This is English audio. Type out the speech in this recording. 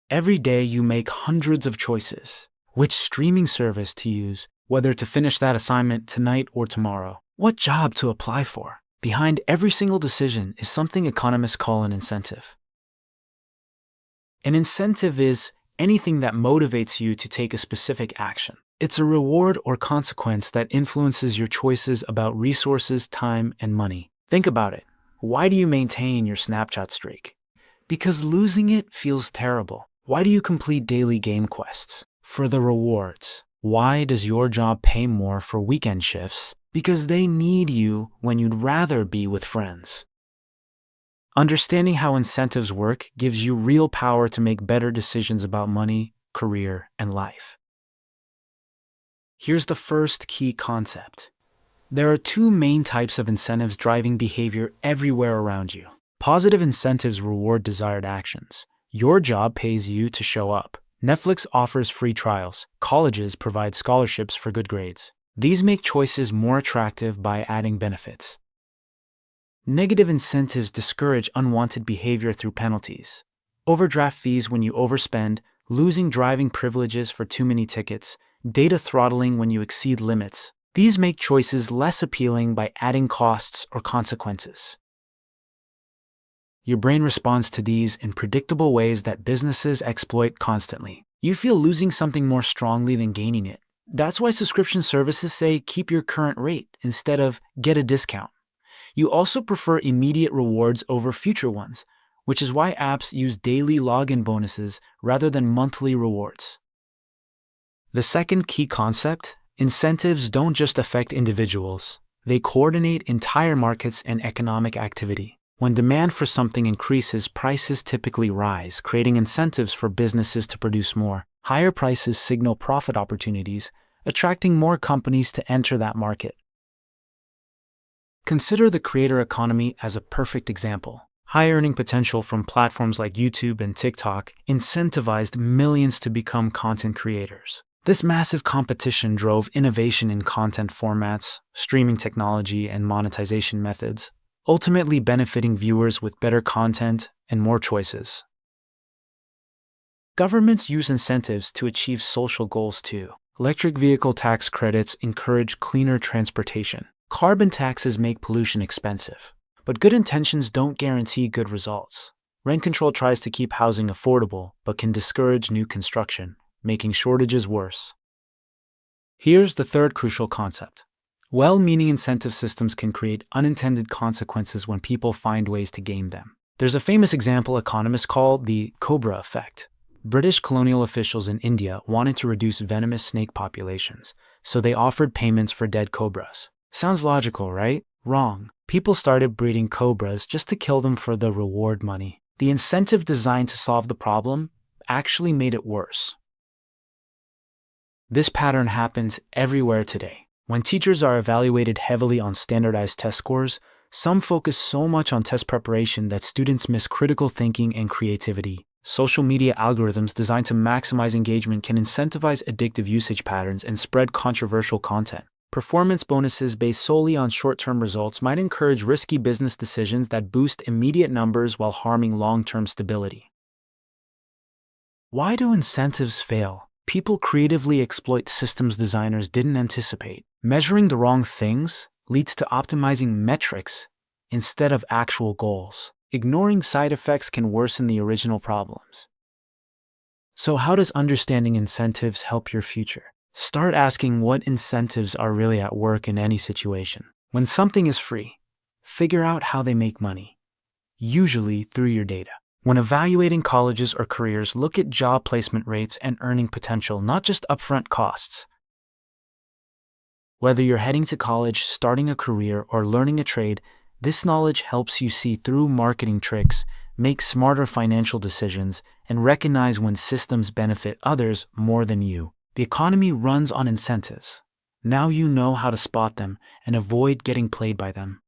Every day you make hundreds of choices. Which streaming service to use, whether to finish that assignment tonight or tomorrow, what job to apply for. Behind every single decision is something economists call an incentive. An incentive is anything that motivates you to take a specific action. It's a reward or consequence that influences your choices about resources, time, and money. Think about it. Why do you maintain your Snapchat streak? Because losing it feels terrible. Why do you complete daily game quests? For the rewards. Why does your job pay more for weekend shifts? Because they need you when you'd rather be with friends. Understanding how incentives work gives you real power to make better decisions about money, career, and life. Here's the first key concept. There are two main types of incentives driving behavior everywhere around you. Positive incentives reward desired actions. Your job pays you to show up. Netflix offers free trials. Colleges provide scholarships for good grades. These make choices more attractive by adding benefits. Negative incentives discourage unwanted behavior through penalties. Overdraft fees when you overspend, losing driving privileges for too many tickets, data throttling when you exceed limits. These make choices less appealing by adding costs or consequences. Your brain responds to these in predictable ways that businesses exploit constantly. You feel losing something more strongly than gaining it. That's why subscription services say keep your current rate instead of get a discount. You also prefer immediate rewards over future ones, which is why apps use daily login bonuses rather than monthly rewards. The second key concept, incentives don't just affect individuals. They coordinate entire markets and economic activity. When demand for something increases, prices typically rise, creating incentives for businesses to produce more. Higher prices signal profit opportunities, attracting more companies to enter that market. Consider the creator economy as a perfect example. High earning potential from platforms like YouTube and TikTok incentivized millions to become content creators. This massive competition drove innovation in content formats, streaming technology, and monetization methods, ultimately benefiting viewers with better content and more choices. Governments use incentives to achieve social goals too. Electric vehicle tax credits encourage cleaner transportation. Carbon taxes make pollution expensive. But good intentions don't guarantee good results. Rent control tries to keep housing affordable, but can discourage new construction, making shortages worse. Here's the third crucial concept. Well-meaning incentive systems can create unintended consequences when people find ways to game them. There's a famous example economists call the Cobra effect. British colonial officials in India wanted to reduce venomous snake populations, so they offered payments for dead cobras. Sounds logical, right? Wrong. People started breeding cobras just to kill them for the reward money. The incentive designed to solve the problem actually made it worse. This pattern happens everywhere today. When teachers are evaluated heavily on standardized test scores, some focus so much on test preparation that students miss critical thinking and creativity. Social media algorithms designed to maximize engagement can incentivize addictive usage patterns and spread controversial content. Performance bonuses based solely on short-term results might encourage risky business decisions that boost immediate numbers while harming long-term stability. Why do incentives fail? People creatively exploit systems designers didn't anticipate. Measuring the wrong things leads to optimizing metrics instead of actual goals. Ignoring side effects can worsen the original problems. So how does understanding incentives help your future? Start asking what incentives are really at work in any situation. When something is free, figure out how they make money, usually through your data. When evaluating colleges or careers, look at job placement rates and earning potential, not just upfront costs. Whether you're heading to college, starting a career, or learning a trade, this knowledge helps you see through marketing tricks, make smarter financial decisions, and recognize when systems benefit others more than you. The economy runs on incentives. Now you know how to spot them and avoid getting played by them.